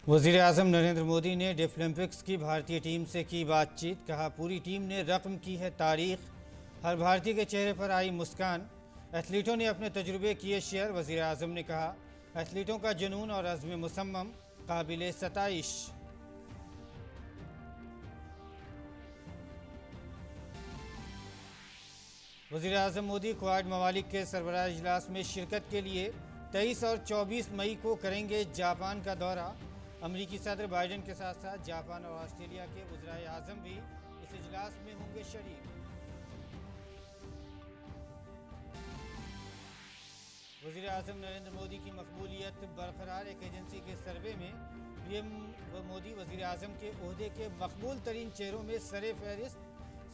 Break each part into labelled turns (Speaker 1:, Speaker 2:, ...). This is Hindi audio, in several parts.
Speaker 1: वज़ीर आज़म नरेंद्र मोदी ने डेफलिम्पिक्स की भारतीय टीम से की बातचीत। कहा, पूरी टीम ने रकम की है तारीख। हर भारतीय के चेहरे पर आई मुस्कान। एथलीटों ने अपने तजुर्बे किए शेयर। वज़ीर आज़म ने कहा, एथलीटों का जुनून और अज़्म मुसम्मम काबिल सताइश। वज़ीर आज़म मोदी क्वाड ममालिक के सरबराह इजलास में शिरकत के लिए 23 और 24 मई को करेंगे जापान का दौरा। अमरीकी सदर बाइडेन के साथ साथ जापान और ऑस्ट्रेलिया के वज़ीर आज़म भी इस इजलास में होंगे शरीक। वज़ीर आज़म नरेंद्र मोदी की मकबूलियत बरकरार। एक एजेंसी के सर्वे में पीएम मोदी वज़ीर आज़म के ओहदे के मकबूल तरीन चेहरों में सरे फहरिस्त।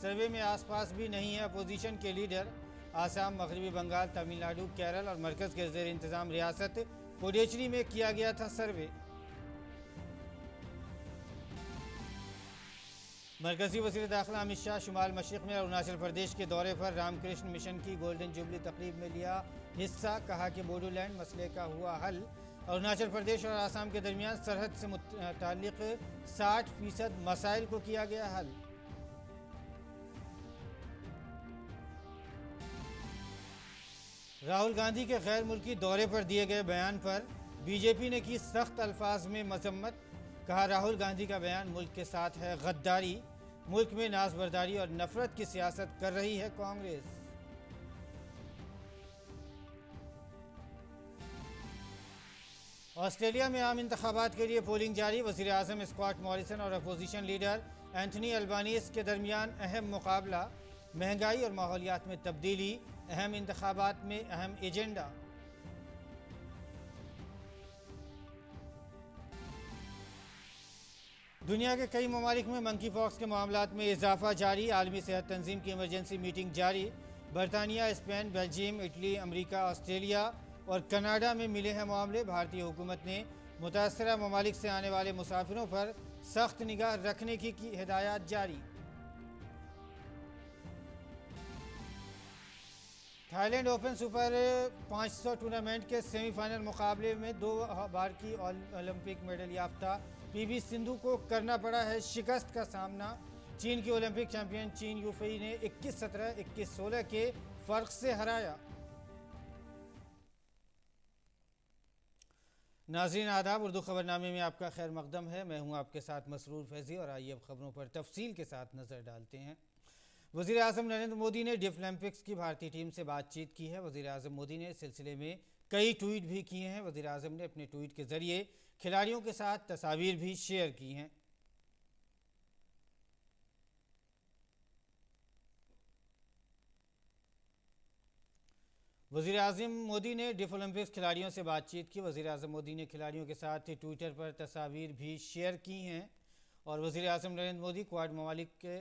Speaker 1: सर्वे में आसपास भी नहीं है अपोजिशन के लीडर। आसाम, मगरबी बंगाल, तमिलनाडु, केरल और मरकज़ के ज़ेर इंतज़ाम रियासत पुडुचेरी में किया गया था सर्वे। मरकज़ी वज़ीर दाखिला अमित शाह शुमाल मशरिक़ में अरुणाचल प्रदेश के दौरे पर रामकृष्ण मिशन की गोल्डन जुबली तकरीब में लिया हिस्सा। कहा कि बोडोलैंड मसले का हुआ हल। अरुणाचल प्रदेश और आसाम के दरमियान सरहद से मुताल्लिक़ 60% मसाइल को किया गया हल। राहुल गांधी के गैर मुल्की दौरे पर दिए गए बयान पर बीजेपी ने की सख्त अल्फाज में मजम्मत। कहा, राहुल गांधी का बयान मुल्क के साथ है गद्दारी। मुल्क में नाजबरदारी और नफरत की सियासत कर रही है कांग्रेस। ऑस्ट्रेलिया में आम इंतखाबात के लिए पोलिंग जारी। वज़ीर आज़म स्कॉट मॉरिसन और अपोजिशन लीडर एंथनी अल्बानीज़ के दरमियान अहम मुकाबला। महंगाई और माहौलियात में तब्दीली अहम इंतखाबात में अहम एजेंडा। दुनिया के कई ममालिक में मंकी पॉक्स के मामलात में इजाफा जारी। आलमी सेहत तंजीम की इमरजेंसी मीटिंग जारी। बरतानिया, स्पेन, बेल्जियम, इटली, अमरीका, ऑस्ट्रेलिया और कनाडा में मिले हैं मामले। भारतीय हुकूमत ने मुतासरा ममालिक से आने वाले मुसाफिरों पर सख्त निगाह रखने की हिदायत जारी। थाईलैंड ओपन सुपर 500 टूर्नामेंट के सेमीफाइनल मुकाबले में 2 बार की ओलंपिक मेडल याफ्ता पीवी सिंधु को करना पड़ा है शिकस्त का सामना। चीन की ओलंपिक चैंपियन चीन यूफई ने 21-17, 21-16 के फर्क से हराया। नाज़रीन आदाब, उर्दू खबरनामे में आपका खैर मकदम है। मैं हूं आपके साथ मसरूर फैज़ी और आइए अब खबरों पर तफसील के साथ नज़र डालते हैं। वज़ीर आज़म नरेंद्र मोदी ने डेफलिम्पिक्स की भारतीय टीम से बातचीत की है। वज़ीर आज़म मोदी ने इस सिलसिले में कई ट्वीट भी किए हैं। वज़ीर आज़म ने अपने ट्वीट के ज़रिए खिलाड़ियों के साथ तस्वीर भी शेयर की हैं। वज़ीर आज़म मोदी ने डेफलिम्पिक्स खिलाड़ियों से बातचीत की। वज़ीर आज़म मोदी ने खिलाड़ियों के साथ ट्विटर पर तस्वीर भी शेयर की हैं। और वज़ीर आज़म नरेंद्र मोदी क्वाड ममालिक के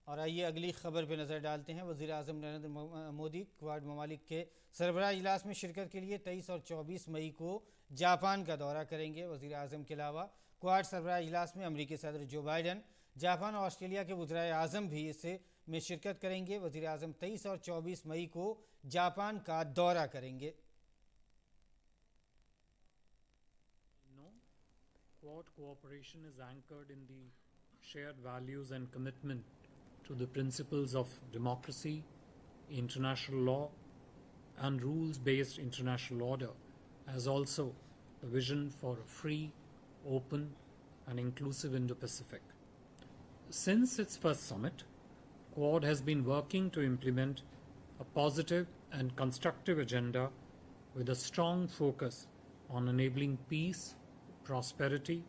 Speaker 1: और आइए अगली खबर पर नज़र डालते हैं। वज़ीर आज़म नरेंद्र मोदी क्वाड ममालिक के सरबराह इजलास में शिरकत के लिए 23 और 24 मई को जापान का दौरा करेंगे। वज़ीर आज़म के अलावा क्वाड सरबराह इजलास में अमरीकी सदर जो बाइडन, जापान और ऑस्ट्रेलिया के वज़ीर आज़म भी इससे में शिरकत करेंगे। वज़ीर आज़म 23 और 24 मई को जापान का दौरा करेंगे।
Speaker 2: Quad cooperation is anchored in the shared values and commitment to the principles of democracy, international law, and rules-based international order, as also the vision for a free, open, and inclusive Indo-Pacific. Since its first summit, Quad has been working to implement a positive and constructive agenda with a strong focus on enabling peace, prosperity,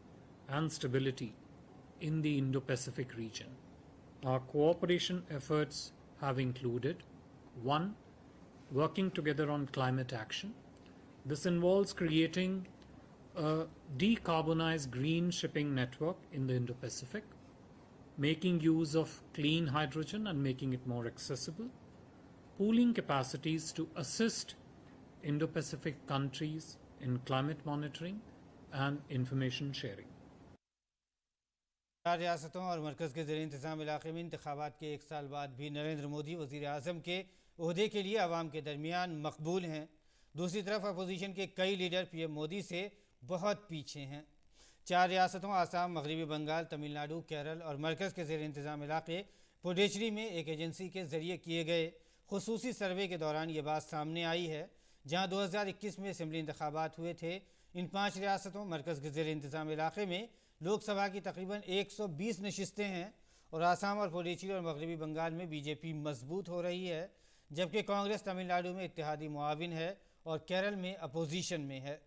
Speaker 2: and stability in the Indo-Pacific region. Our cooperation efforts have included 1. Working together on climate action. This involves creating a decarbonized green shipping network in the Indo-Pacific, making use of clean hydrogen and making it more accessible, pooling capacities to assist Indo-Pacific countries in climate monitoring and information sharing.
Speaker 1: रियासतों और मरकज़ के ज़ेर इंतज़ाम इलाक़े में इंतखाबात के 1 साल बाद भी नरेंद्र मोदी वज़ीर आज़म के ओहदे के लिए अवाम के दरमियान मकबूल हैं। दूसरी तरफ अपोजिशन के कई लीडर पीएम मोदी से बहुत पीछे हैं। 4 रियासतों आसाम, मगरबी बंगाल, तमिलनाडु, केरल और मरकज़ के ज़ेर इंतज़ाम इलाके पुडुचेरी में एक एजेंसी के ज़रिए किए गए खुसूसी सर्वे के दौरान ये बात सामने आई है। जहां 2021 में असम्बली इंतखाबात हुए थे, इन 5 रियासतों मरकज़ के ज़ेर इंतज़ाम इलाके में लोकसभा की तकरीबन 120 नशिस्तें हैं और आसाम और पुडुचेरी और मगरबी बंगाल में बीजेपी मजबूत हो रही है, जबकि कांग्रेस तमिलनाडु में इत्तेहादी मुआविन है और केरल में अपोजिशन में है।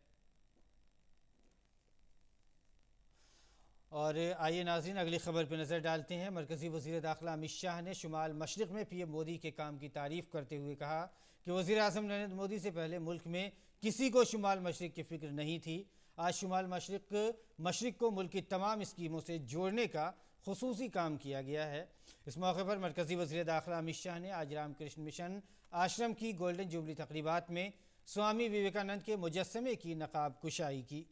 Speaker 1: और आइए नाज़रीन, अगली खबर पर नज़र डालते हैं। मरकज़ी वज़ीर दाखिला अमित शाह ने शुमाल मशरिक़ में पीएम मोदी के काम की तारीफ़ करते हुए कहा कि वज़ीर आज़म नरेंद्र मोदी से पहले मुल्क में किसी को शुमाल मशरिक़ की फ़िक्र नहीं थी। आज शुमाल मशरिक़ को मुल्क की तमाम स्कीमों से जोड़ने का खुसूसी काम किया गया है। इस मौके पर मरकज़ी वज़ीर दाखिला अमित शाह ने आज रामकृष्ण मिशन आश्रम की गोल्डन जुबली तकरीबात में स्वामी विवेकानंद के मुजस्समे की नकाब कुशाई की।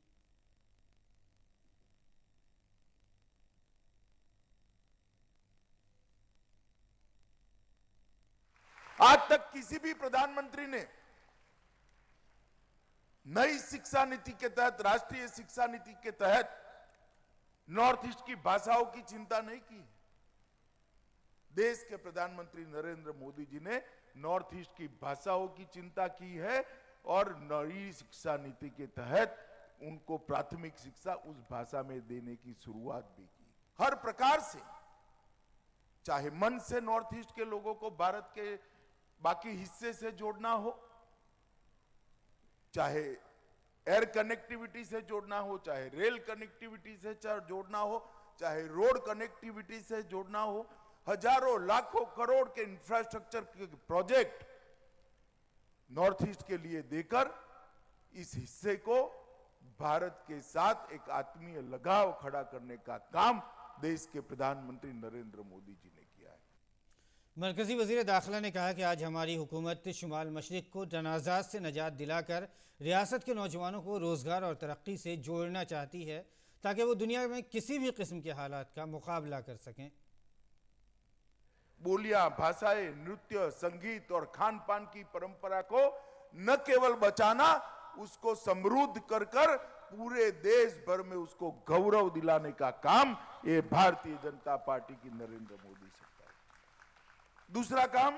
Speaker 3: आज तक किसी भी प्रधानमंत्री ने नई शिक्षा नीति के तहत, राष्ट्रीय शिक्षा नीति के तहत नॉर्थ ईस्ट की भाषाओं की चिंता नहीं की। देश के प्रधानमंत्री नरेंद्र मोदी जी ने नॉर्थ ईस्ट की भाषाओं की चिंता की है और नई शिक्षा नीति के तहत उनको प्राथमिक शिक्षा उस भाषा में देने की शुरुआत भी की। हर प्रकार से, चाहे मन से नॉर्थ ईस्ट के लोगों को भारत के बाकी हिस्से से जोड़ना हो, चाहे एयर कनेक्टिविटी से जोड़ना हो, चाहे रेल कनेक्टिविटी से जोड़ना हो, चाहे रोड कनेक्टिविटी से जोड़ना हो, हजारों लाखों करोड़ के इंफ्रास्ट्रक्चर के प्रोजेक्ट नॉर्थ ईस्ट के लिए देकर इस हिस्से को भारत के साथ एक आत्मीय लगाव खड़ा करने का काम देश के प्रधानमंत्री नरेंद्र मोदी जी ने किया है।
Speaker 1: मरकज़ी वज़ीर दाखिला ने कहा कि आज हमारी हुकूमत शुमाल मशरिक़ को तनाज़ात से निजात दिलाकर रियासत के नौजवानों को रोज़गार और तरक्की से जोड़ना चाहती है, ताकि वो दुनिया में किसी भी किस्म के हालात का मुकाबला कर सकें।
Speaker 3: बोलियां, भाषाएं, नृत्य, संगीत और खान पान की परंपरा को न केवल बचाना, उसको समृद्ध कर कर पूरे देश भर में उसको गौरव दिलाने का काम ये भारतीय जनता पार्टी की नरेंद्र मोदी सरकार। दूसरा काम,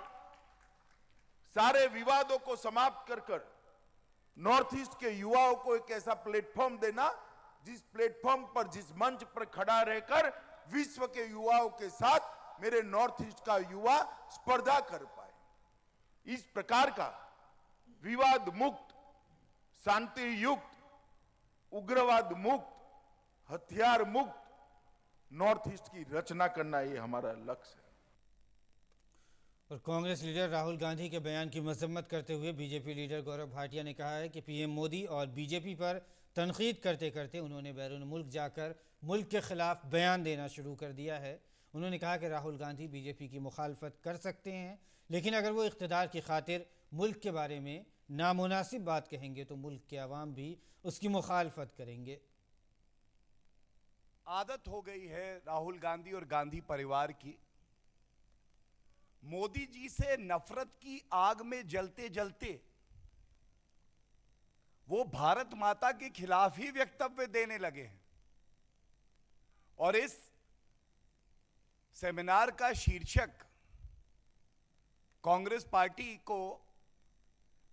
Speaker 3: सारे विवादों को समाप्त कर कर नॉर्थ ईस्ट के युवाओं को एक ऐसा प्लेटफॉर्म देना, जिस प्लेटफॉर्म पर, जिस मंच पर खड़ा रहकर विश्व के युवाओं के साथ मेरे नॉर्थ ईस्ट का युवा स्पर्धा कर पाए। इस प्रकार का विवाद मुक्त, शांति युक्त, उग्रवाद मुक्त, हथियार मुक्त नॉर्थ ईस्ट की रचना करना, ये हमारा लक्ष्य है।
Speaker 1: और कांग्रेस लीडर राहुल गांधी के बयान की मजम्मत करते हुए बीजेपी लीडर गौरव भाटिया ने कहा है कि पीएम मोदी और बीजेपी पर तनकीद करते करते उन्होंने बैरून मुल्क जाकर मुल्क के खिलाफ बयान देना शुरू कर दिया है। उन्होंने कहा कि राहुल गांधी बीजेपी की मुखालफत कर सकते हैं, लेकिन अगर वो इख्तिदार की खातिर मुल्क के बारे में नामुनासिब बात कहेंगे तो मुल्क के अवाम भी उसकी मुखालफत करेंगे।
Speaker 4: आदत हो गई है राहुल गांधी और गांधी परिवार की मोदी जी से नफरत की आग में जलते जलते वो भारत माता के खिलाफ ही वक्तव्य देने लगे हैं। और इस सेमिनार का शीर्षक कांग्रेस पार्टी को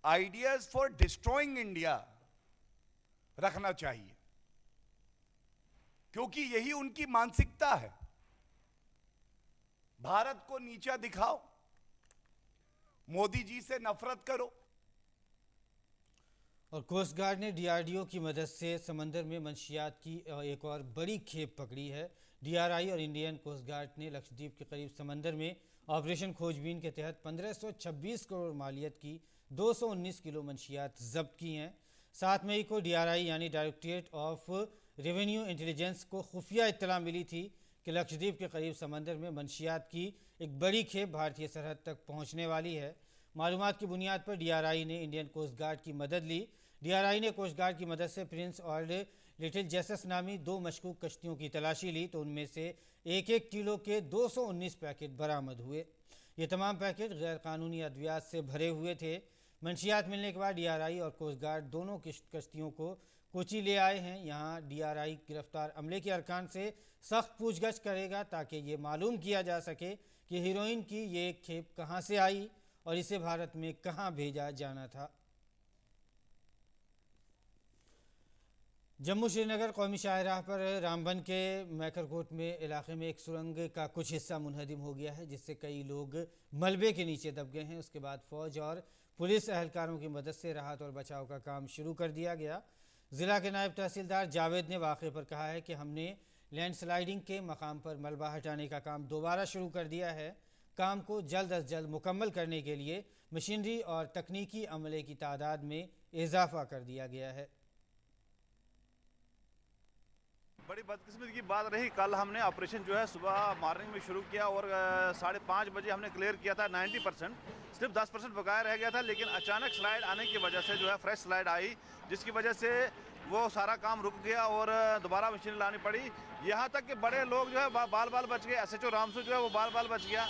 Speaker 4: आइडियाज फॉर डिस्ट्रॉइंग इंडिया रखना चाहिए, क्योंकि यही उनकी मानसिकता है। भारत को नीचा दिखाओ, मोदी जी से नफरत करो।
Speaker 1: और कोस्ट गार्ड ने डीआरडीओ की मदद से समंदर में मंशियात की एक और बड़ी खेप पकड़ी है। डीआरआई और इंडियन कोस्ट गार्ड ने लक्षद्वीप के करीब समंदर में ऑपरेशन खोजबीन के तहत 1526 करोड़ मालियत की 219 किलो मंशियात जब्त की हैं। 7 मई को डीआरआई यानी डायरेक्टरेट ऑफ रेवेन्यू इंटेलिजेंस को खुफिया इत्तला मिली थी कि लक्षद्वीप के करीब समंदर में मंशियात की एक बड़ी खेप भारतीय सरहद तक पहुंचने वाली है। मालूमात की बुनियाद पर डीआरआई ने इंडियन कोस्ट गार्ड की मदद ली। डीआरआई ने कोस्ट गार्ड की मदद से प्रिंस और लिटिल जेसस नामी 2 मशकूक कश्तियों की तलाशी ली, तो उनमें से 1-1 किलो के 219 पैकेट बरामद हुए। ये तमाम पैकेट गैर कानूनी अद्वियात से भरे हुए थे। मंशियात मिलने के बाद डीआरआई और कोस्ट गार्ड दोनों कश्तियों को कोची ले आए हैं। यहाँ DRI गिरफ्तार अमले के अरकान से सख्त पूछगछ करेगा ताकि ये मालूम किया जा सके कि हीरोइन की ये खेप कहाँ से आई और इसे भारत में कहाँ भेजा जाना था। जम्मू श्रीनगर कौमी शाहराह पर रामबन के मैकरकोट में इलाके में एक सुरंग का कुछ हिस्सा मुनहदिम हो गया है, जिससे कई लोग मलबे के नीचे दब गए हैं। उसके बाद फौज और पुलिस एहलकारों की मदद से राहत और बचाव का काम शुरू कर दिया गया। ज़िला के नायब तहसीलदार जावेद ने वाक़े पर कहा है कि हमने लैंडस्लाइडिंग के मकाम पर मलबा हटाने का काम दोबारा शुरू कर दिया है। काम को जल्द अज जल्द मुकम्मल करने के लिए मशीनरी और तकनीकी अमले की तादाद में इजाफा कर दिया गया है।
Speaker 5: बड़ी बदकिस्मती की बात रही, कल हमने ऑपरेशन जो है सुबह मॉर्निंग में शुरू किया और 5:30 बजे हमने क्लियर किया था 90%, सिर्फ 10% बकाया रह गया था। लेकिन अचानक स्लाइड आने की वजह से जो है फ्रेश स्लाइड आई, जिसकी वजह से वो सारा काम रुक गया और दोबारा मशीन लानी पड़ी। यहाँ तक कि बड़े लोग जो है बाल बच गए। SHO रामसू जो है वो बाल बच गया,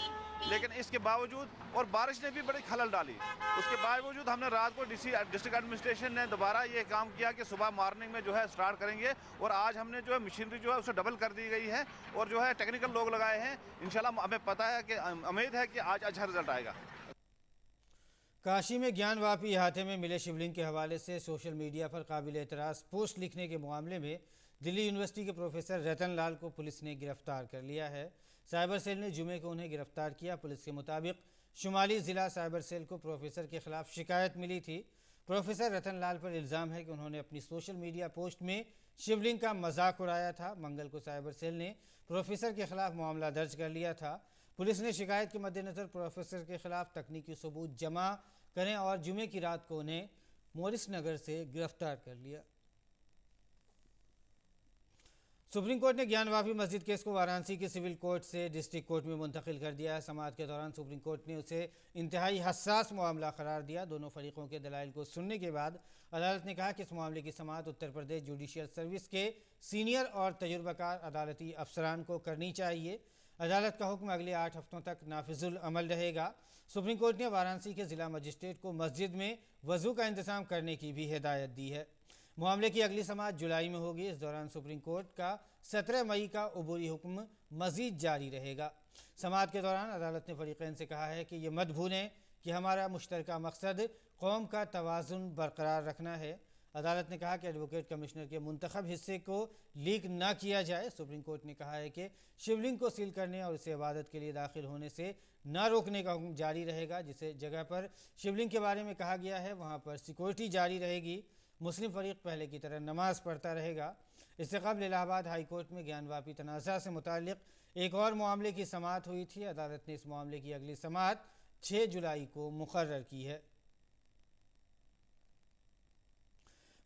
Speaker 5: लेकिन इसके बावजूद और बारिश ने भी बड़ी खलल डाली। उसके बावजूद हमने रात को डिस्ट्रिक्ट एडमिनिस्ट्रेशन ने दोबारा ये काम किया कि सुबह मॉर्निंग में जो है स्टार्ट करेंगे और आज हमने जो है मशीनरी जो है उसे डबल कर दी गई है और जो है टेक्निकल लोग लगाए हैं। इंशाल्लाह हमें पता है कि उम्मीद है कि आज अच्छा रिजल्ट आएगा।
Speaker 1: काशी में ज्ञानवापी अहाते में मिले शिवलिंग के हवाले से सोशल मीडिया पर काबिल एतराज़ पोस्ट लिखने के मामले में दिल्ली यूनिवर्सिटी के प्रोफेसर रतन लाल को पुलिस ने गिरफ्तार कर लिया है। साइबर सेल ने जुमे को उन्हें गिरफ्तार किया। पुलिस के मुताबिक शुमाली ज़िला साइबर सेल को प्रोफेसर के खिलाफ शिकायत मिली थी। प्रोफेसर रतन लाल पर इल्ज़ाम है कि उन्होंने अपनी सोशल मीडिया पोस्ट में शिवलिंग का मजाक उड़ाया था। मंगल को साइबर सेल ने प्रोफेसर के खिलाफ मामला दर्ज कर लिया था। पुलिस ने शिकायत के मद्देनज़र प्रोफेसर के खिलाफ तकनीकी सबूत जमा करें और जुमे की रात को उन्हें मोरिस नगर से गिरफ्तार कर लिया। सुप्रीम कोर्ट ने ज्ञानवापी मस्जिद केस को वाराणसी के सिविल कोर्ट से डिस्ट्रिक्ट कोर्ट में मुंतकिल कर दिया है। समाअत के दौरान सुप्रीम कोर्ट ने उसे इंतहाई हसास मामला करार दिया। दोनों फरीकों के दलाइल को सुनने के बाद अदालत ने कहा कि इस मामले की समाअत उत्तर प्रदेश जुडिशियल सर्विस के सीनियर और तजुर्बाकार अदालती अफसरान को करनी चाहिए। अदालत का हुक्म अगले 8 हफ्तों तक नाफिजुल अमल रहेगा। सुप्रीम कोर्ट ने वाराणसी के ज़िला मजिस्ट्रेट को मस्जिद में वज़ू का इंतज़ाम करने की भी हिदायत दी है। मामले की अगली समाअत जुलाई में होगी। इस दौरान सुप्रीम कोर्ट का 17 मई का अबूरी हुक्म मज़ीद जारी रहेगा। समाअत के दौरान अदालत ने फरीक़ैन से कहा है कि ये मत भूलें कि हमारा मुश्तरका मकसद कौम का तवाज़ुन बरकरार रखना है। अदालत ने कहा कि एडवोकेट कमिश्नर के मुंतखब हिस्से को लीक न किया जाए। सुप्रीम कोर्ट ने कहा है कि शिवलिंग को सील करने और इसे इबादत के लिए दाखिल होने से न रोकने का हुक्म जारी रहेगा। जिस जगह पर शिवलिंग के बारे में कहा गया है वहाँ पर सिक्योरिटी जारी रहेगी। मुस्लिम फरीक पहले की तरह नमाज पढ़ता रहेगा। इससे कबल इलाहाबाद हाई कोर्ट में ज्ञानवापी तनाज़ा से मुताल्लिक़ एक और मामले की समाअत हुई थी। अदालत ने इस मामले की अगली समाअत 6 जुलाई को मुकर्रर की है।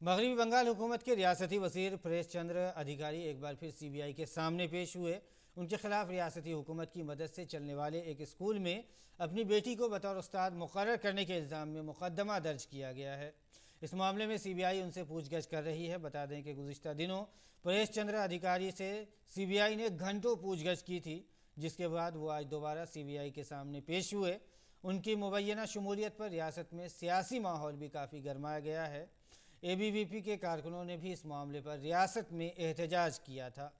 Speaker 1: मगरबी बंगाल हुकूमत के रियासती वज़ीर परेश चंद्र अधिकारी एक बार फिर CBI के सामने पेश हुए। उनके खिलाफ रियासती हुकूमत की मदद से चलने वाले एक स्कूल में अपनी बेटी को बतौर उस्ताद मुकर्रर करने के इल्ज़ाम में मुकदमा दर्ज किया गया है। इस मामले में CBI उनसे पूछगछ कर रही है। बता दें कि गुज़िश्ता दिनों परेश चंद्र अधिकारी से CBI ने घंटों पूछगछ की थी, जिसके बाद वो आज दोबारा CBI के सामने पेश हुए। उनकी मुबैना शमूलियत पर रियासत में सियासी माहौल भी काफ़ी गरमाया गया है। ABVP के कारकुनों ने भी इस मामले पर रियासत में एहतजाज किया था।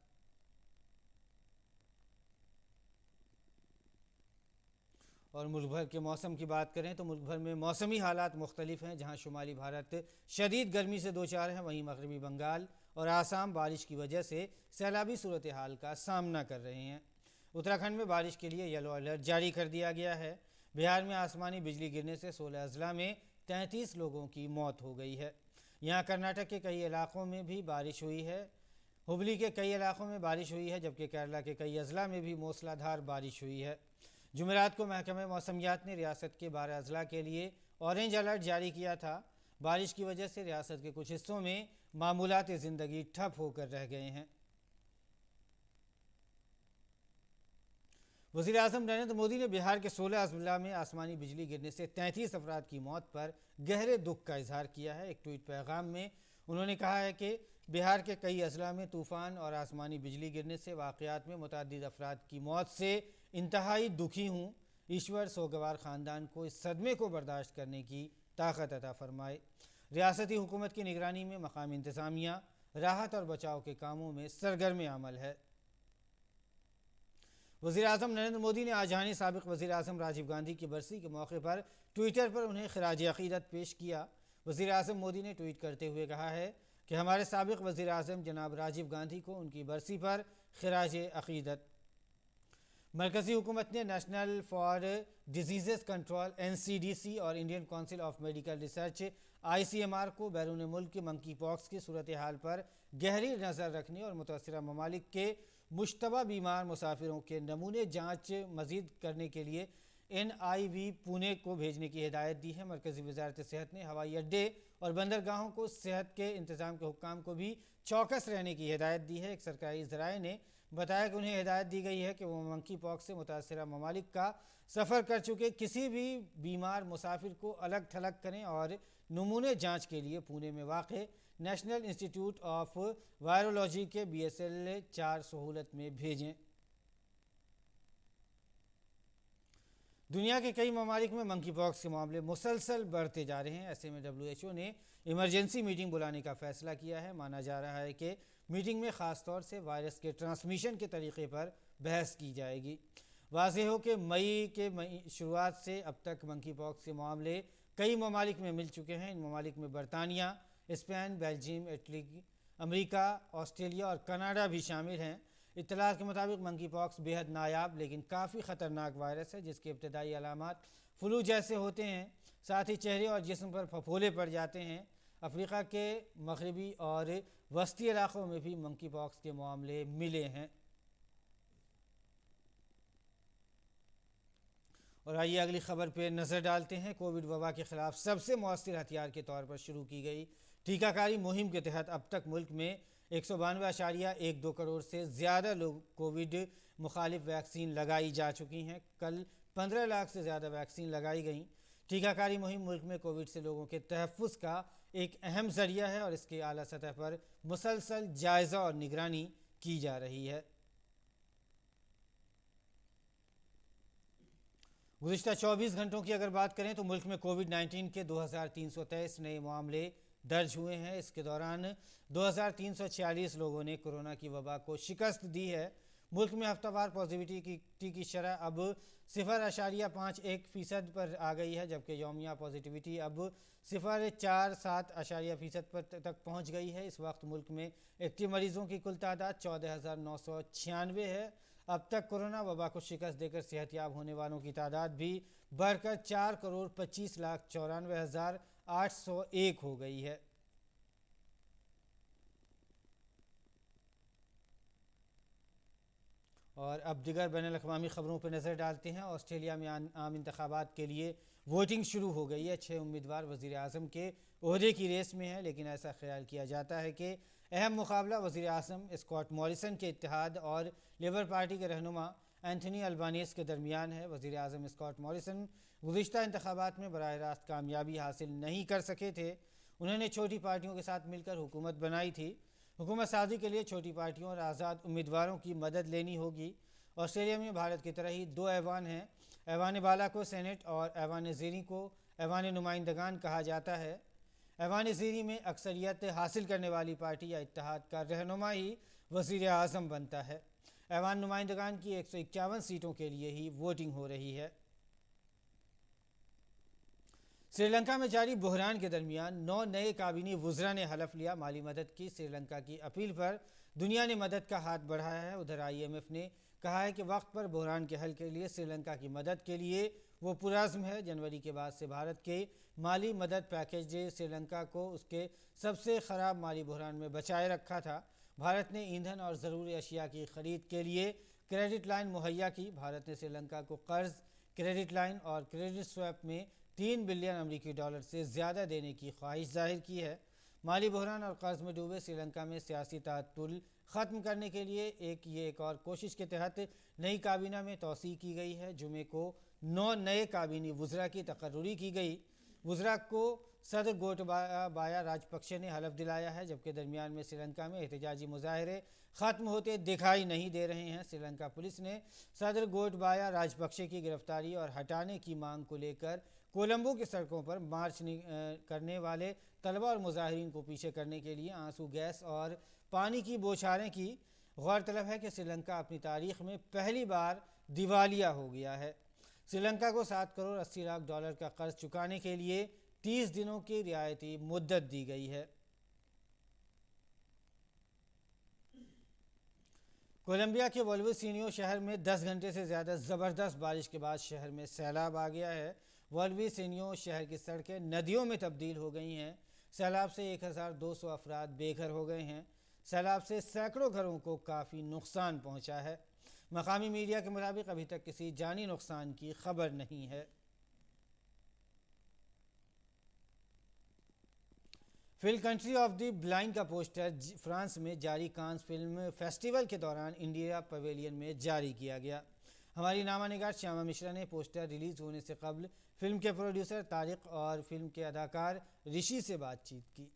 Speaker 1: और मुल्क भर के मौसम की बात करें तो मुल्क भर में मौसमी हालात मुख्तलिफ हैं। जहां शुमाली भारत शदीद गर्मी से दो चार हैं, वहीं मगरबी बंगाल और आसाम बारिश की वजह से सैलाबी सूरत हाल का सामना कर रहे हैं। उत्तराखंड में बारिश के लिए येलो अलर्ट जारी कर दिया गया है। बिहार में आसमानी बिजली गिरने से 16 अजला में 33 लोगों की मौत हो गई है। यहाँ कर्नाटक के कई इलाकों में भी बारिश हुई है। हुबली के कई इलाकों में बारिश हुई है, जबकि केरला के कई अजला में भी मूसलाधार बारिश हुई है। जुमेरात को महकमे मौसमियात ने रियासत के 12 अजला के लिए ऑरेंज अलर्ट जारी किया था। बारिश की वजह से रियासत के कुछ हिस्सों में मामूलात ज़िंदगी ठप होकर रह गए हैं। वज़ीर आज़म नरेंद्र मोदी ने बिहार के 16 अजला में आसमानी बिजली गिरने से 33 अफराद की मौत पर गहरे दुख का इजहार किया है। एक ट्वीट पैगाम में उन्होंने कहा है कि बिहार के कई अजला में तूफ़ान और आसमानी बिजली गिरने से वाक़यात में मुतअद्दिद अफराद की मौत से इंतहाई दुखी हूँ। ईश्वर सोगवार ख़ानदान को इस सदमे को बर्दाश्त करने की ताकत अता फरमाए। रियासती हुकूमत की निगरानी में मकामी इंतज़ामिया राहत और बचाव के कामों में सरगर्म अमल है। वज़ीर-ए-आज़म नरेंद्र मोदी ने आज हानि साबिक़ वज़ीर-ए-आज़म राजीव गांधी की बरसी के मौके पर ट्विटर पर उन्हें खिराज अक़ीदत पेश किया। वज़ीर-ए-आज़म मोदी ने ट्वीट करते हुए कहा है कि हमारे साबिक़ वज़ीर-ए-आज़म जनाब राजीव गांधी को उनकी बरसी पर खिराज अक़ीदत। मरकज़ी हुकूमत ने national for disease control NCDC और Indian council of medical research ICMR को बैरून मुल्क के मंकी पॉक्स की सूरत हाल पर गहरी नज़र रखने और मुतासरा ममालिक के मुश्तबा बीमार मुसाफिरों के नमूने जाँच मज़ीद करने के लिए NIV पुणे को भेजने की हिदायत दी है। मरकज़ी वज़ारत सेहत ने हवाई अड्डे और बंदरगाहों को सेहत के इंतज़ाम के हुक्काम को भी चौकस रहने की हिदायत दी है। एक सरकारी ज़राए ने बताया कि उन्हें हिदायत दी गई है कि वो मंकी पॉक्स से मुतासरा ममालिक का सफ़र कर चुके किसी भी बीमार मुसाफिर को अलग थलग करें और नमूने जांच के लिए पुणे में वाक़े नेशनल इंस्टीट्यूट ऑफ वायरोलॉजी के BSL 4 सहूलत में भेजें। दुनिया के कई ममालिक में मंकी पॉक्स के मामले मुसलसल बढ़ते जा रहे हैं। ऐसे में WHO ने इमरजेंसी मीटिंग बुलाने का फैसला किया है। माना जा रहा है कि मीटिंग में ख़ास तौर से वायरस के ट्रांसमिशन के तरीक़े पर बहस की जाएगी। वाज़ेह हो कि मई के शुरुआत से अब तक मंकी पॉक्स के मामले कई ममालिक में मिल चुके हैं। इन ममालिक में बरतानिया, Spain, Belgium, Italy, America, Australia और कनाडा भी शामिल हैं। इत्तलात के मुताबिक मंकी पॉक्स बेहद नायाब लेकिन काफ़ी ख़तरनाक वायरस है जिसके इब्तदाई अलामात फ्लू जैसे होते हैं, साथ ही चेहरे और जिस्म पर फफोले पड़ जाते हैं। अफ्रीका के मगरबी और वस्ती इलाक़ों में भी मंकी पॉक्स के मामले मिले हैं। और आइए अगली खबर पर नज़र डालते हैं। कोविड वबा के ख़िलाफ़ सबसे मौसर हथियार के तौर पर शुरू की गई टीकाकारी मुहिम के तहत अब तक मुल्क में 192.12 करोड़ से ज़्यादा लोग कोविड मुखालिफ वैक्सीन लगाई जा चुकी हैं। कल 15 लाख से ज़्यादा वैक्सीन लगाई गई। टीकाकारी मुहिम मुल्क में कोविड से लोगों के तहफ़्फ़ुज़ का एक अहम ज़रिया है और इसके आला सतह पर मुसलसल जायज़ा और निगरानी की जा रही है। गुज़िश्ता 24 घंटों की अगर बात करें तो मुल्क में कोविड-19 के 2323 नए मामले दर्ज हुए हैं। इसके दौरान 2346 लोगों ने कोरोना की वबा को शिकस्त दी है। मुल्क में हफ्तावार पॉजिटिविटी की शरह अब 0.51% पर आ गई है, जबकि यौमिया पॉजिटिविटी अब 0.47% पर तक पहुंच गई है। इस वक्त मुल्क में एक्टिव मरीजों की कुल तादाद 14,996 है। अब तक कोरोना वबा को शिकस्त देकर सेहतयाब होने वालों की तादाद भी बढ़कर 4,25,94,801 हो गई है। और अब दिगर बैनुल अक़वामी ख़बरों पर नज़र डालते हैं। ऑस्ट्रेलिया में आम इंतखाबात के लिए वोटिंग शुरू हो गई है। 6 उम्मीदवार वज़ीर आज़म के ओहदे की रेस में हैं, लेकिन ऐसा ख्याल किया जाता है कि अहम मुकाबला वज़ीर आज़म स्कॉट मॉरिसन के इत्तेहाद और लेबर पार्टी के रहनुमा एंथनी अल्बानीज़ के दरमियान है। वज़ीर आज़म स्कॉट मॉरिसन गुज़िश्ता इंतखाबात में बराह रास्त कामयाबी हासिल नहीं कर सके थे। उन्होंने छोटी पार्टियों के साथ मिलकर हुकूमत बनाई थी। हुकूमत साजी के लिए छोटी पार्टियों और आज़ाद उम्मीदवारों की मदद लेनी होगी। ऑस्ट्रेलिया में भारत की तरह ही 2 ऐवान हैं। ऐवान बाला को सेनेट और ऐवान ज़ेरी को ऐवान नुमाइंदगान कहा जाता है। ऐवान ज़ेरी में अक्सरियत हासिल करने वाली पार्टी या इत्तेहाद का रहनुमा ही वज़ीर आज़म बनता है। ऐवान नुमाइंदगान की 151 सीटों के लिए ही वोटिंग हो रही है। श्रीलंका में जारी बहरान के दरमियान 9 नए काबीनी वुज़रा ने हलफ लिया। माली मदद की श्रीलंका की अपील पर दुनिया ने मदद का हाथ बढ़ाया है। उधर IMF ने कहा है कि वक्त पर बहरान के हल के लिए श्रीलंका की मदद के लिए वो पुरज़्म है। जनवरी के बाद से भारत के माली मदद पैकेज श्रीलंका को उसके सबसे ख़राब माली बहरान में बचाए रखा था। भारत ने ईंधन और ज़रूरी अशिया की ख़रीद के लिए क्रेडिट लाइन मुहैया की। भारत ने श्रीलंका को कर्ज़, क्रेडिट लाइन और क्रेडिट स्वैप में $3 बिलियन अमरीकी डॉलर से ज़्यादा देने की ख्वाहिश जाहिर की है। माली बहरान और कर्ज़ में डूबे श्रीलंका में सियासी तातुल ख़त्म करने के लिए एक और कोशिश के तहत नई काबीना में तोसी की गई है। जुमे को 9 नए काबीनी वुज़रा की तकर्रुरी की गई। वुज़रा को सदर गोटबाया राजपक्षे ने हलफ दिलाया है, जबकि दरमियान में श्रीलंका में एहतजाजी मुजाहरे ख़त्म होते दिखाई नहीं दे रहे हैं। श्रीलंका पुलिस ने सदर गोटबाया राजपक्षे की गिरफ्तारी और हटाने की मांग को लेकर कोलंबो की सड़कों पर मार्च करने वाले तलबा और मुजाहिरीन को पीछे करने के लिए आंसू गैस और पानी की बौछारें की। गौरतलब है कि श्रीलंका अपनी तारीख में पहली बार दिवालिया हो गया है। श्रीलंका को 7 करोड़ 80 लाख डॉलर का कर्ज चुकाने के लिए 30 दिनों की रियायती मुद्दत दी गई है। कोलंबिया के वल्विसिनियो शहर में 10 घंटे से ज़्यादा ज़बरदस्त बारिश के बाद शहर में सैलाब आ गया है। वल्विसिनियो शहर की सड़कें नदियों में तब्दील हो गई हैं। सैलाब से 1200 अफराद बेघर हो गए हैं। सैलाब से सैकड़ों घरों को काफ़ी नुकसान पहुंचा है। मकामी मीडिया के मुताबिक अभी तक किसी जानी नुकसान की खबर नहीं है। Film country of the blind का पोस्टर फ्रांस में जारी कांस फिल्म फेस्टिवल के दौरान इंडिया पवेलियन में जारी किया गया। हमारी नामानिगार श्यामा मिश्रा ने पोस्टर रिलीज होने से कबल फिल्म के प्रोड्यूसर तारिक और फिल्म के अदाकार ऋषि से बातचीत की।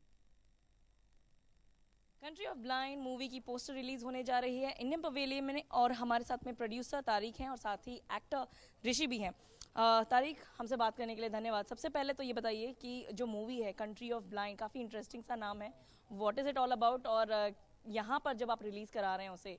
Speaker 6: कंट्री ऑफ ब्लाइंड मूवी की पोस्टर रिलीज होने जा रही है इंडियन पवेलियन में, और हमारे साथ में प्रोड्यूसर तारिक हैं और साथ ही एक्टर ऋषि भी हैं। तारिक, हमसे बात करने के लिए धन्यवाद। सबसे पहले तो ये बताइए कि जो मूवी है कंट्री ऑफ ब्लाइंड, काफ़ी इंटरेस्टिंग सा नाम है, what is it all about, और यहाँ पर जब आप रिलीज़ करा रहे हैं उसे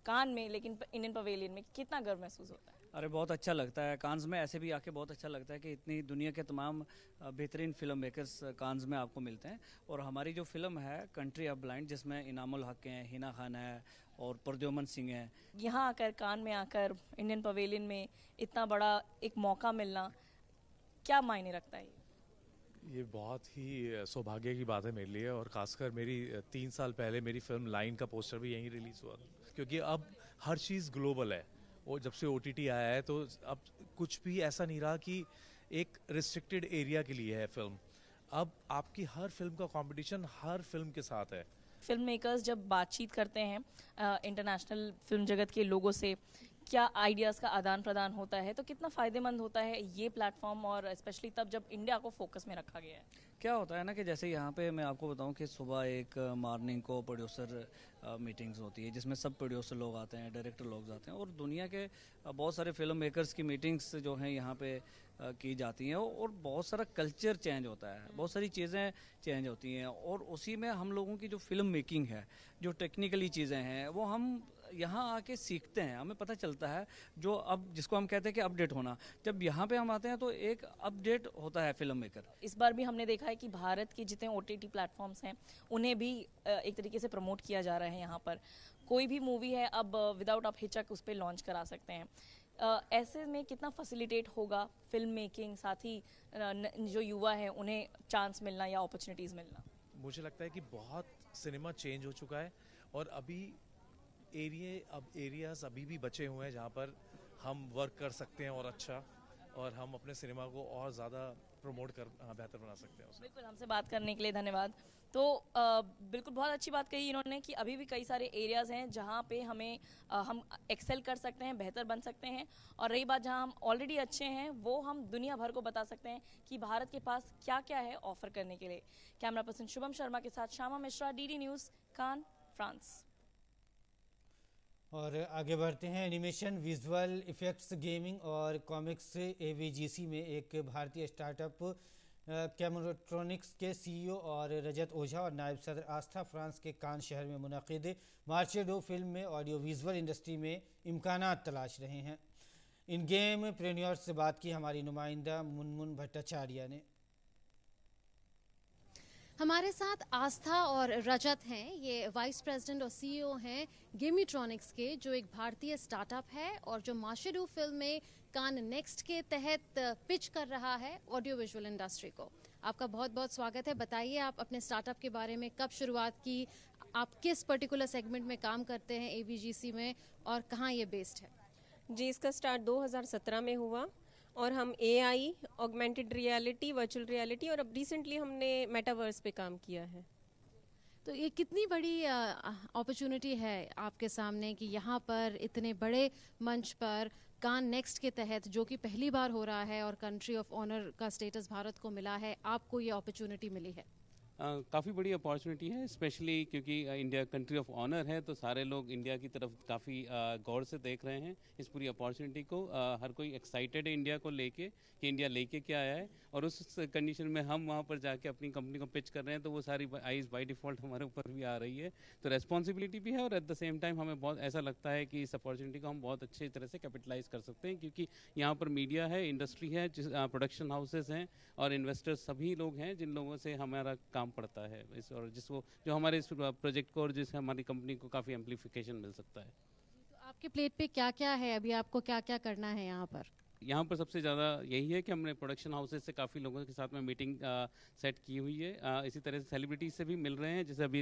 Speaker 6: कान में, लेकिन इंडियन पवेलियन में, कितना गर्व महसूस होता है?
Speaker 7: अरे बहुत अच्छा लगता है। कान्स में ऐसे भी आके बहुत अच्छा लगता है कि इतनी दुनिया के तमाम बेहतरीन फिल्म मेकर्स कान्स में आपको मिलते हैं। और हमारी जो फिल्म है कंट्री ऑफ ब्लाइंड, जिसमें इनामुल हक हैं, हिना खान है और प्रद्युमन सिंह हैं,
Speaker 6: यहाँ आकर, कान में आकर इंडियन पवेलियन में इतना बड़ा एक मौका मिलना क्या मायने रखता है?
Speaker 8: ये बहुत ही सौभाग्य की बात है मेरे लिए, और ख़ासकर मेरी 3 साल पहले मेरी फिल्म लाइन का पोस्टर भी यहीं रिलीज़ हुआ, क्योंकि अब हर चीज़ ग्लोबल है। और जब से OTT आया है तो अब कुछ भी ऐसा नहीं रहा कि एक रिस्ट्रिक्टेड एरिया के लिए है फिल्म। अब आपकी हर फिल्म का कंपटीशन हर फिल्म के साथ है।
Speaker 6: फिल्म मेकर्स जब बातचीत करते हैं इंटरनेशनल फिल्म जगत के लोगों से, क्या आइडियाज़ का आदान प्रदान होता है, तो कितना फ़ायदेमंद होता है ये प्लेटफॉर्म, और स्पेशली तब जब इंडिया को फोकस में रखा गया है?
Speaker 7: क्या होता है ना कि जैसे यहाँ पे मैं आपको बताऊं कि सुबह एक मॉर्निंग को प्रोड्यूसर मीटिंग्स होती है, जिसमें सब प्रोड्यूसर लोग आते हैं, डायरेक्टर लोग आते हैं, और दुनिया के बहुत सारे फिल्म मेकर्स की मीटिंग्स जो हैं यहाँ पे की जाती हैं, और बहुत सारा कल्चर चेंज होता है, बहुत सारी चीज़ें चेंज होती हैं, और उसी में हम लोगों की जो फिल्म मेकिंग है, जो टेक्निकली चीज़ें हैं, वो हम यहाँ आके सीखते हैं। हमें पता चलता है जो अब जिसको हम कहते हैं कि अपडेट होना, जब यहाँ पे हम आते हैं तो एक अपडेट होता है फिल्म मेकर।
Speaker 6: इस बार भी हमने देखा है कि भारत के जितने OTT प्लेटफॉर्म्स हैं उन्हें भी एक तरीके से प्रमोट किया जा रहा है। यहाँ पर कोई भी मूवी है अब विदाउट आप हिचक उस पर लॉन्च करा सकते हैं। ऐसे में कितना फैसिलिटेट होगा फिल्म मेकिंग, साथ ही जो युवा हैं उन्हें चांस मिलना या अपॉर्चुनिटीज़ मिलना?
Speaker 8: मुझे लगता है कि बहुत सिनेमा चेंज हो चुका है, और अभी एरियाज अभी भी बचे हुए हैं जहाँ पर हम वर्क कर सकते हैं, और अच्छा, और हम अपने सिनेमा को और ज़्यादा प्रमोट कर बेहतर बना सकते हैं।
Speaker 6: बिल्कुल, हमसे बात करने के लिए धन्यवाद। तो बिल्कुल बहुत अच्छी बात कही इन्होंने कि अभी भी कई सारे एरियाज़ हैं जहाँ पे हम एक्सेल कर सकते हैं, बेहतर बन सकते हैं, और रही बात जहाँ हम ऑलरेडी अच्छे हैं वो हम दुनिया भर को बता सकते हैं कि भारत के पास क्या क्या है ऑफर करने के लिए। कैमरा पर्सन शुभम शर्मा के साथ श्यामा मिश्रा, DD न्यूज़, कान, फ्रांस।
Speaker 1: और आगे बढ़ते हैं। एनिमेशन, विजुअल इफ़ेक्ट्स, गेमिंग और कॉमिक्स AVGC में एक भारतीय स्टार्टअप कैमरोट्रॉनिक्स के CEO और रजत ओझा और नायब सदर आस्था फ्रांस के कान शहर में मुनक़िद मार्चे डो फिल्म में ऑडियो विजुअल इंडस्ट्री में इम्कानात तलाश रहे हैं। इन गेम प्रेन्योर्स से बात की हमारी नुमाइंदा मुनमुन भट्टाचार्य ने।
Speaker 9: हमारे साथ आस्था और रजत हैं, ये वाइस प्रेसिडेंट और CEO हैं गेमीट्रॉनिक्स के, जो एक भारतीय स्टार्टअप है और जो मार्शेडू फिल्म में कान नेक्स्ट के तहत पिच कर रहा है ऑडियो विजुअल इंडस्ट्री को। आपका बहुत बहुत स्वागत है। बताइए आप अपने स्टार्टअप के बारे में, कब शुरुआत की, आप किस पर्टिकुलर सेगमेंट में काम करते हैं AVGC में, और कहाँ ये बेस्ड है?
Speaker 10: जी, इसका स्टार्ट 2017 में हुआ, और हम AI, augmented reality, virtual reality, और अब रिसेंटली हमने मेटावर्स पे काम किया है।
Speaker 9: तो ये कितनी बड़ी अपॉर्चुनिटी है आपके सामने कि यहाँ पर इतने बड़े मंच पर कान नेक्स्ट के तहत, जो कि पहली बार हो रहा है और कंट्री ऑफ ऑनर का स्टेटस भारत को मिला है, आपको ये अपॉर्चुनिटी मिली है?
Speaker 11: काफ़ी बड़ी अपॉर्चुनिटी है, स्पेशली क्योंकि इंडिया कंट्री ऑफ ऑनर है, तो सारे लोग इंडिया की तरफ काफ़ी गौर से देख रहे हैं इस पूरी अपॉर्चुनिटी को। हर कोई एक्साइटेड है इंडिया को लेके कि इंडिया लेके क्या आया है, और उस कंडीशन में हम वहाँ पर जाके अपनी कंपनी को पिच कर रहे हैं, तो वो सारी आइज़ बाय डिफ़ॉल्ट हमारे ऊपर भी आ रही है। तो रेस्पॉन्सिबिलिटी भी है, और एट द सेम टाइम हमें बहुत ऐसा लगता है कि इस अपॉर्चुनिटी को हम बहुत अच्छी तरह से कैपिटलाइज़ कर सकते हैं, क्योंकि यहाँ पर मीडिया है, इंडस्ट्री है, प्रोडक्शन हाउसेस हैं और इन्वेस्टर्स सभी लोग हैं जिन लोगों से हमारा काम पड़ता है इस, और जिसको जो हमारे इस प्रोजेक्ट को और जिससे हमारी कंपनी को काफ़ी एम्प्लीफिकेशन मिल सकता है।
Speaker 9: तो आपके प्लेट पे क्या क्या है, अभी आपको क्या क्या करना है यहाँ पर?
Speaker 11: यहाँ पर सबसे ज़्यादा यही है कि हमने प्रोडक्शन हाउसेस से काफ़ी लोगों के साथ में मीटिंग सेट की हुई है। इसी तरह से सेलिब्रिटीज से भी मिल रहे हैं, जैसे अभी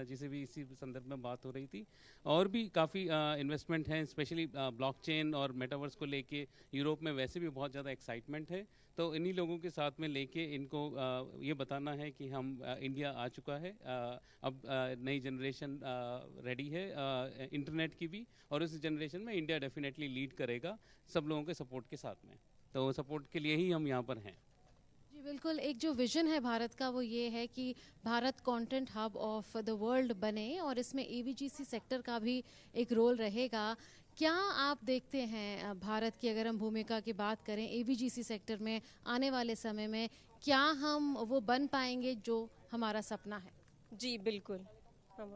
Speaker 11: जिसे भी इसी संदर्भ में बात हो रही थी, और भी काफ़ी इन्वेस्टमेंट हैं, स्पेशली ब्लॉकचेन और मेटावर्स को लेके यूरोप में वैसे भी बहुत ज़्यादा एक्साइटमेंट है। तो इन्हीं लोगों के साथ में लेके इनको ये बताना है कि हम इंडिया आ चुका है, अब नई जनरेशन रेडी है इंटरनेट की भी, और उस जनरेशन में इंडिया डेफिनेटली लीड करेगा सब लोगों के सपोर्ट के साथ में। तो सपोर्ट के लिए ही हम यहाँ पर हैं।
Speaker 9: जी बिल्कुल, एक जो विजन है भारत का वो ये है कि Bharat content hub of the world बने, और इसमें एवीजीसी सेक्टर का भी एक रोल रहेगा। क्या आप देखते हैं भारत की, अगर हम भूमिका की बात करें एवीजीसी सेक्टर में आने वाले समय में, क्या हम वो बन पाएंगे जो हमारा सपना है?
Speaker 10: जी बिल्कुल,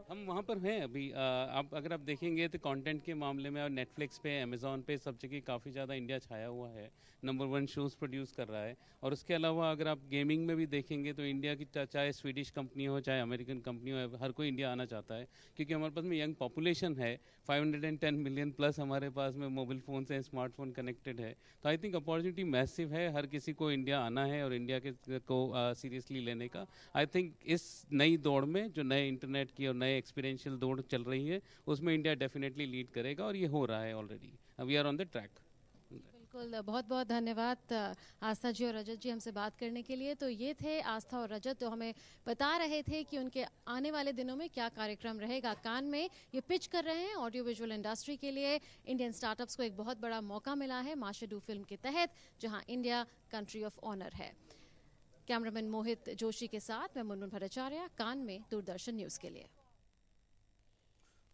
Speaker 11: हम वहाँ पर हैं अभी। आप अगर आप देखेंगे तो कंटेंट के मामले में, और नेटफ्लिक्स पे, अमेज़ॉन पे, सब जगह काफ़ी ज़्यादा इंडिया छाया हुआ है, नंबर 1 शोज़ प्रोड्यूस कर रहा है। और उसके अलावा अगर आप गेमिंग में भी देखेंगे तो इंडिया की चाहे स्वीडिश कंपनी हो चाहे अमेरिकन कंपनी हो, हर कोई इंडिया आना चाहता है, क्योंकि हमारे पास में यंग पॉपुलेशन है, 510 मिलियन प्लस हमारे पास में मोबाइल फ़ोन्स हैं, स्मार्टफोन कनेक्टेड है। तो आई थिंक अपॉर्चुनिटी मैसिव है, हर किसी को इंडिया आना है और इंडिया को सीरियसली लेने का। आई थिंक इस नई दौड़ में जो नए इंटरनेट की और नए एक्सपीरियंशियल दौड़ चल रही है, उसमें इंडिया डेफिनेटली लीड करेगा, और ये हो रहा है already. We are on the track.
Speaker 9: बिल्कुल, बहुत बहुत धन्यवाद आस्था जी और रजत जी हमसे बात करने के लिए। तो ये थे आस्था और रजत, जो हमें बता रहे थे कि उनके आने वाले दिनों में क्या कार्यक्रम रहेगा। कान में ये पिच कर रहे हैं ऑडियो विजुअल इंडस्ट्री के लिए। इंडियन स्टार्टअप्स को एक बहुत बड़ा मौका मिला है माशेडू फिल्म के तहत, जहां इंडिया कंट्री ऑफ ऑनर है। कैमरामैन मोहित जोशी के साथ मैं मुनमुन भट्टाचार्य, कान में, दूरदर्शन न्यूज़ के लिए।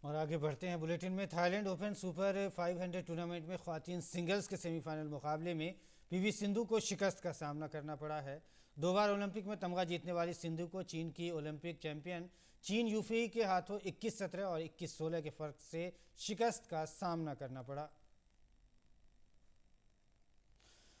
Speaker 1: और आगे बढ़ते हैं बुलेटिन में। थाईलैंड ओपन सुपर 500 टूर्नामेंट में ख्वातीन सिंगल्स के सेमीफाइनल मुकाबले में पीवी सिंधु को शिकस्त का सामना करना पड़ा है। 2 बार ओलंपिक में तमगा जीतने वाली सिंधु को चीन की ओलंपिक चैंपियन चीन यूफी के हाथों 21-17 और 21-16 के फर्क से शिकस्त का सामना करना पड़ा।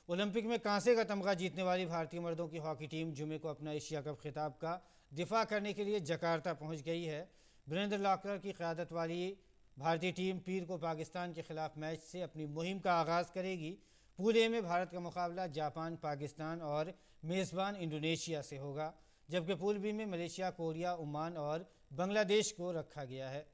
Speaker 1: ओलंपिक में कांसे का तमगा जीतने वाली भारतीय मर्दों की हॉकी टीम जुमे को अपना एशिया कप खिताब का दिफा करने के लिए जकार्ता पहुंच गई है। वीरेंद्र लाक्रा की क़यादत वाली भारतीय टीम पीर को पाकिस्तान के खिलाफ मैच से अपनी मुहिम का आगाज़ करेगी। पूल ए में भारत का मुकाबला जापान, पाकिस्तान और मेज़बान इंडोनेशिया से होगा, जबकि पूल बी में मलेशिया, कोरिया, ओमान और बांग्लादेश को रखा गया है।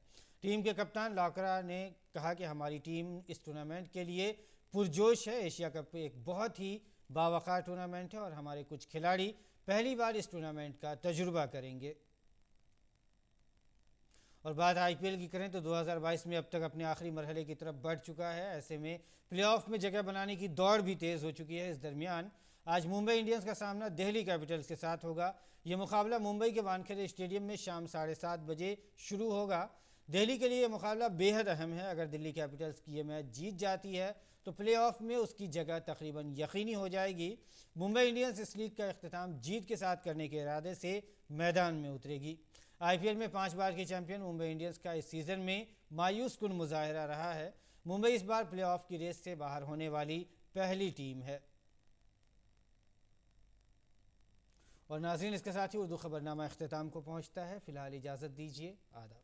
Speaker 1: टीम के कप्तान लाक्रा ने कहा कि हमारी टीम इस टूर्नामेंट के लिए पुरजोश है। एशिया कप एक बहुत ही बावकार टूर्नामेंट है और हमारे कुछ खिलाड़ी पहली बार इस टूर्नामेंट का तजुर्बा करेंगे। और बात आईपीएल की करें तो 2022 में अब तक अपने आखिरी मरहले की तरफ बढ़ चुका है। ऐसे में प्लेऑफ में जगह बनाने की दौड़ भी तेज़ हो चुकी है। इस दरमियान आज मुंबई इंडियंस का सामना दिल्ली कैपिटल्स के साथ होगा। ये मुकाबला मुंबई के वानखेड़े स्टेडियम में शाम 7:30 बजे शुरू होगा। दिल्ली के लिए ये मुकाबला बेहद अहम है। अगर दिल्ली कैपिटल्स की ये मैच जीत जाती है तो प्लेऑफ में उसकी जगह तकरीबन यकीनी हो जाएगी। मुंबई इंडियंस इस लीग का इख्तिताम जीत के साथ करने के इरादे से मैदान में उतरेगी। आईपीएल में 5 बार की चैंपियन मुंबई इंडियंस का इस सीज़न में मायूस कुन मुजाहरा रहा है। मुंबई इस बार प्लेऑफ की रेस से बाहर होने वाली पहली टीम है। और नाज़रीन, इसके साथ ही उर्दू खबरनामा इख्तिताम को पहुंचता है। फिलहाल इजाज़त दीजिए, आदाब।